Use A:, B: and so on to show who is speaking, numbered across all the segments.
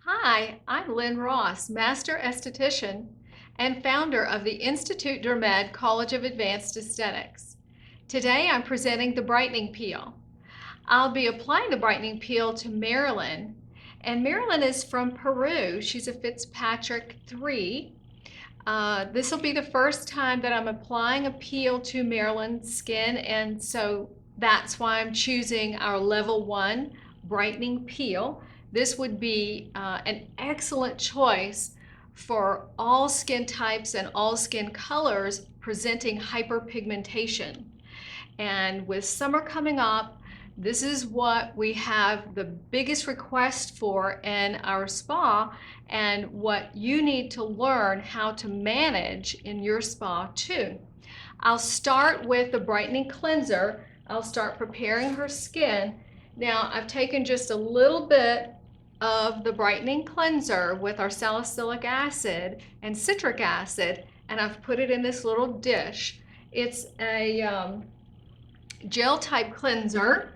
A: Hi, I'm Lynn Ross, Master Esthetician and founder of the Institut Dermed College of Advanced Aesthetics. Today I'm presenting the Brightening Peel. I'll be applying the Brightening Peel to Marilyn, and Marilyn is from Peru. She's a Fitzpatrick 3. This will be the first time that I'm applying a peel to Marilyn's skin, and so that's why I'm choosing our level 1 brightening peel. This would be an excellent choice for all skin types and all skin colors presenting hyperpigmentation. And with summer coming up, this is what we have the biggest request for in our spa, and what you need to learn how to manage in your spa too. I'll start with the brightening cleanser. I'll start preparing her skin. Now I've taken just a little bit of the brightening cleanser with our salicylic acid and citric acid, and I've put it in this little dish. It's a gel type cleanser,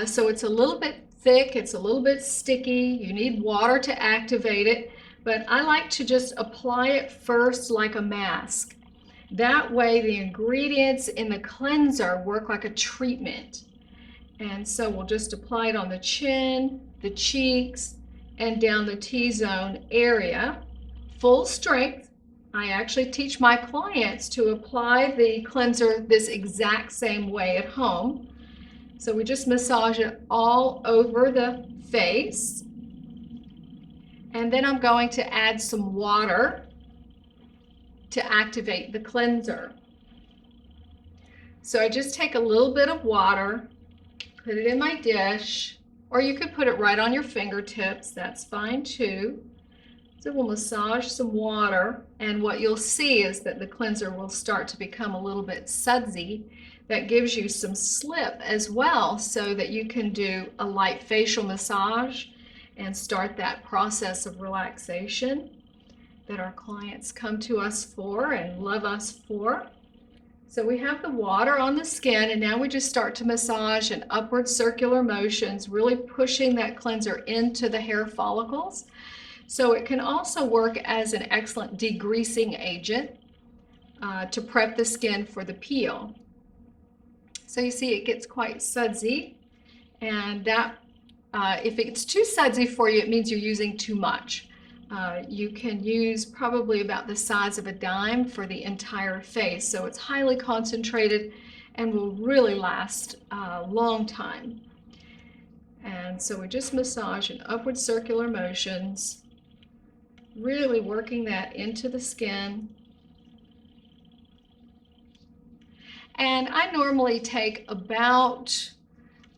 A: so it's a little bit thick, it's a little bit sticky, you need water to activate it, but I like to just apply it first like a mask. That way the ingredients in the cleanser work like a treatment. And so we'll just apply it on the chin, the cheeks, and down the T-zone area, full strength. I actually teach my clients to apply the cleanser this exact same way at home. So we just massage it all over the face. And then I'm going to add some water to activate the cleanser. So I just take a little bit of water, put it in my dish, or you could put it right on your fingertips, that's fine too. So we'll massage some water, and what you'll see is that the cleanser will start to become a little bit sudsy. That gives you some slip as well, so that you can do a light facial massage and start that process of relaxation that our clients come to us for and love us for. So we have the water on the skin, and now we just start to massage in upward circular motions, really pushing that cleanser into the hair follicles. So it can also work as an excellent degreasing agent to prep the skin for the peel. So you see it gets quite sudsy, and that if it's too sudsy for you, it means you're using too much. You can use probably about the size of a dime for the entire face, so it's highly concentrated and will really last a long time. And so we just massage in upward circular motions, really working that into the skin. And I normally take about,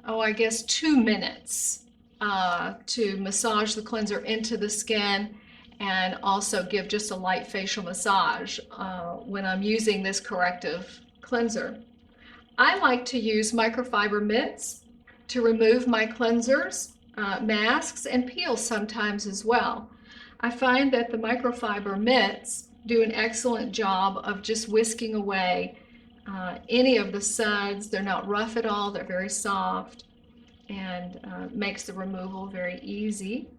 A: I guess 2 minutes to massage the cleanser into the skin, and also give just a light facial massage when I'm using this corrective cleanser. I like to use microfiber mitts to remove my cleansers, masks, and peels sometimes as well. I find that the microfiber mitts do an excellent job of just whisking away any of the suds. They're not rough at all, they're very soft, and makes the removal very easy.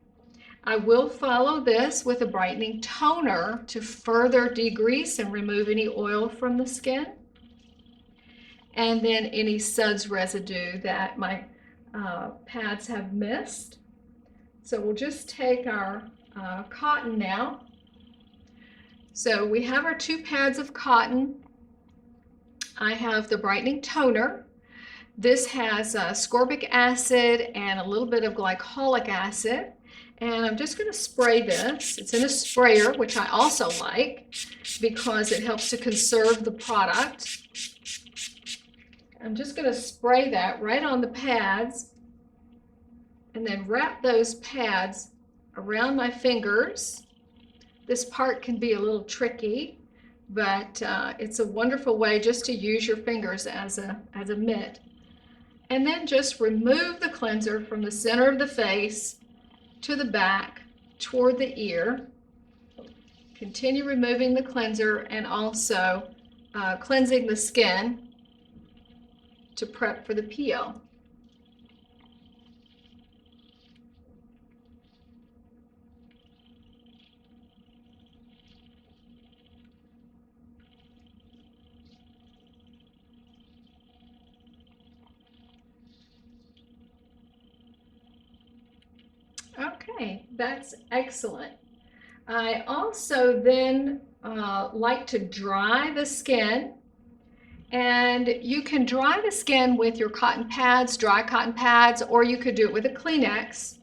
A: I will follow this with a brightening toner to further degrease and remove any oil from the skin, and then any suds residue that my pads have missed. So we'll just take our cotton now. So we have our 2 pads of cotton. I have the brightening toner. This has ascorbic acid and a little bit of glycolic acid. And I'm just going to spray this. It's in a sprayer, which I also like because it helps to conserve the product. I'm just going to spray that right on the pads, and then wrap those pads around my fingers. This part can be a little tricky, but it's a wonderful way just to use your fingers as a mitt. And then just remove the cleanser from the center of the face to the back toward the ear. Continue removing the cleanser and also cleansing the skin to prep for the peel. Okay, that's excellent. I also then like to dry the skin, and you can dry the skin with your cotton pads, dry cotton pads, or you could do it with a Kleenex.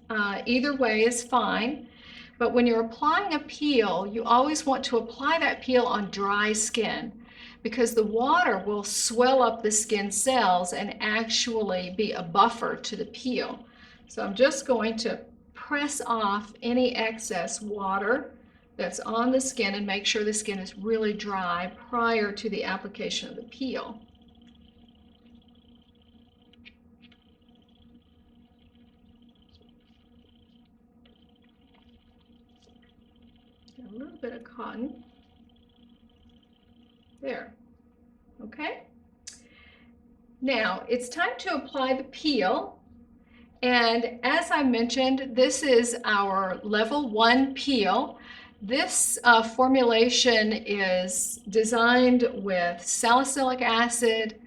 A: Either way is fine. But when you're applying a peel, you always want to apply that peel on dry skin, because the water will swell up the skin cells and actually be a buffer to the peel. So I'm just going to press off any excess water that's on the skin and make sure the skin is really dry prior to the application of the peel. A little bit of cotton. There. Okay. Now it's time to apply the peel. And as I mentioned, this is our level 1 peel. This formulation is designed with salicylic acid,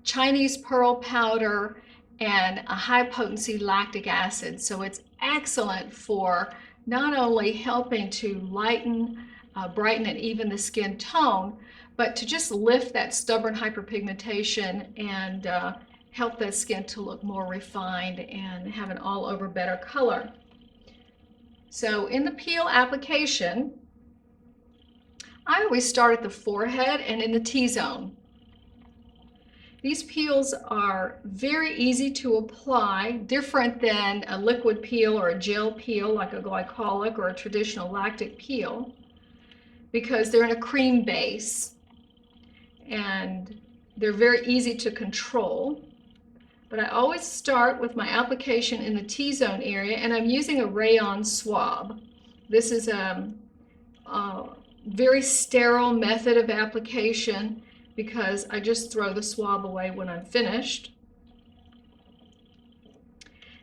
A: Chinese pearl powder, and a high potency lactic acid. So it's excellent for not only helping to lighten, brighten, and even the skin tone, but to just lift that stubborn hyperpigmentation and help the skin to look more refined and have an all over better color. So in the peel application, I always start at the forehead and in the T-zone. These peels are very easy to apply, different than a liquid peel or a gel peel like a glycolic or a traditional lactic peel, because they're in a cream base and they're very easy to control. But I always start with my application in the T-zone area, and I'm using a rayon swab. This is a very sterile method of application because I just throw the swab away when I'm finished.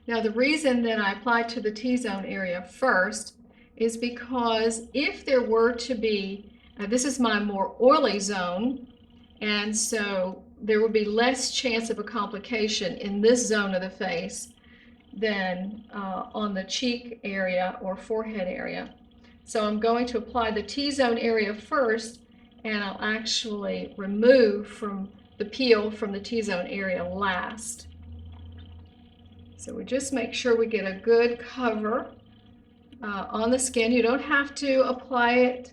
A: Now the reason that I apply to the T-zone area first is because if there were to be, this is my more oily zone, and so there would be less chance of a complication in this zone of the face than on the cheek area or forehead area. So I'm going to apply the T-zone area first, and I'll actually remove from the peel from the T-zone area last. So we just make sure we get a good cover on the skin. You don't have to apply it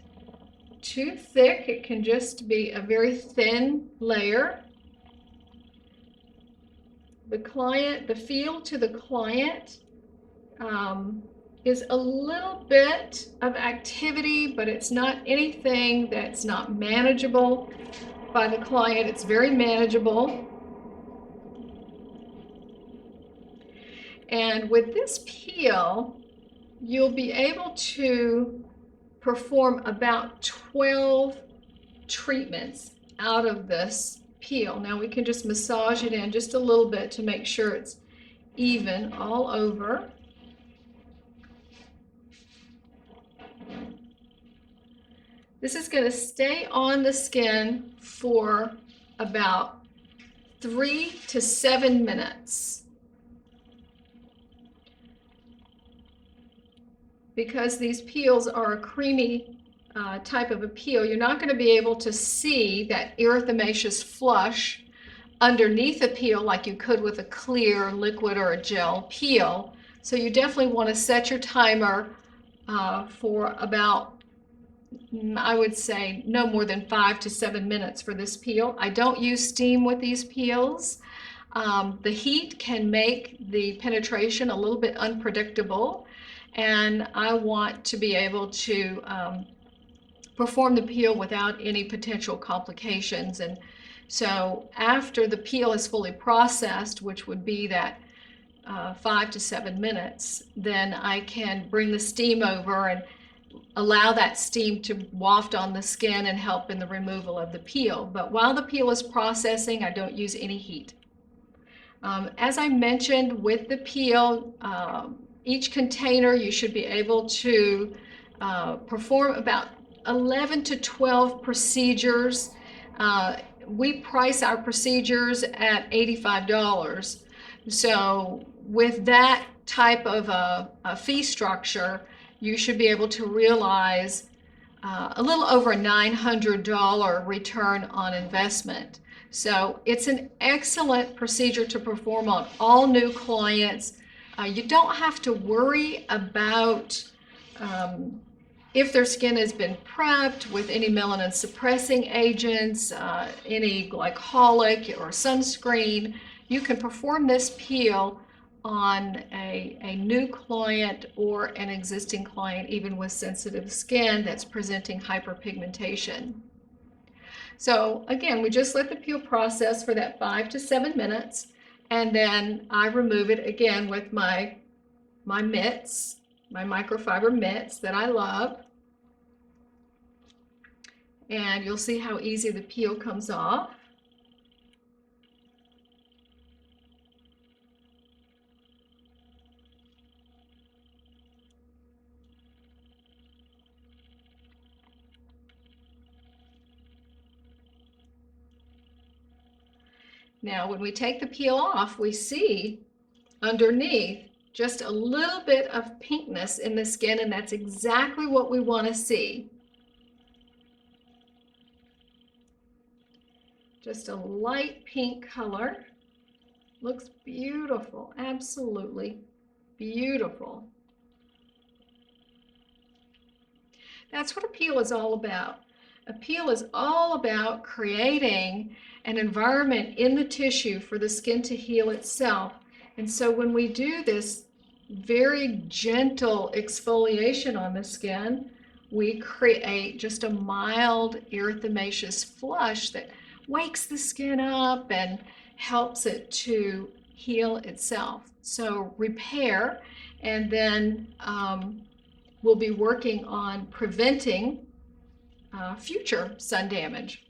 A: too thick. It can just be a very thin layer. The feel to the client is a little bit of activity, but it's not anything that's not manageable by the client. It's very manageable. And with this peel, you'll be able to perform about 12 treatments out of this peel. Now we can just massage it in just a little bit to make sure it's even all over. This is going to stay on the skin for about 3 to 7 minutes. Because these peels are a creamy type of a peel, you're not going to be able to see that erythemaceous flush underneath the peel like you could with a clear liquid or a gel peel. So you definitely want to set your timer for about, I would say, no more than 5 to 7 minutes for this peel. I don't use steam with these peels. The heat can make the penetration a little bit unpredictable, and I want to be able to perform the peel without any potential complications. And so after the peel is fully processed, which would be that 5 to 7 minutes, then I can bring the steam over and allow that steam to waft on the skin and help in the removal of the peel. But while the peel is processing, I don't use any heat. As I mentioned, with the peel, each container you should be able to perform about 11 to 12 procedures. We price our procedures at $85, So with that type of a fee structure, you should be able to realize a little over a $900 return on investment. So it's an excellent procedure to perform on all new clients. You don't have to worry about if their skin has been prepped with any melanin suppressing agents, any glycolic or sunscreen. You can perform this peel on a new client or an existing client, even with sensitive skin that's presenting hyperpigmentation. So again, we just let the peel process for that 5 to 7 minutes, and then I remove it again with my mitts, my microfiber mitts that I love. And you'll see how easy the peel comes off. Now, when we take the peel off, we see underneath just a little bit of pinkness in the skin, and that's exactly what we want to see. Just a light pink color. Looks beautiful, absolutely beautiful. That's what a peel is all about. A peel is all about creating an environment in the tissue for the skin to heal itself. And so when we do this very gentle exfoliation on the skin, we create just a mild erythemaceous flush that wakes the skin up and helps it to heal itself. So repair, and then we'll be working on preventing future sun damage.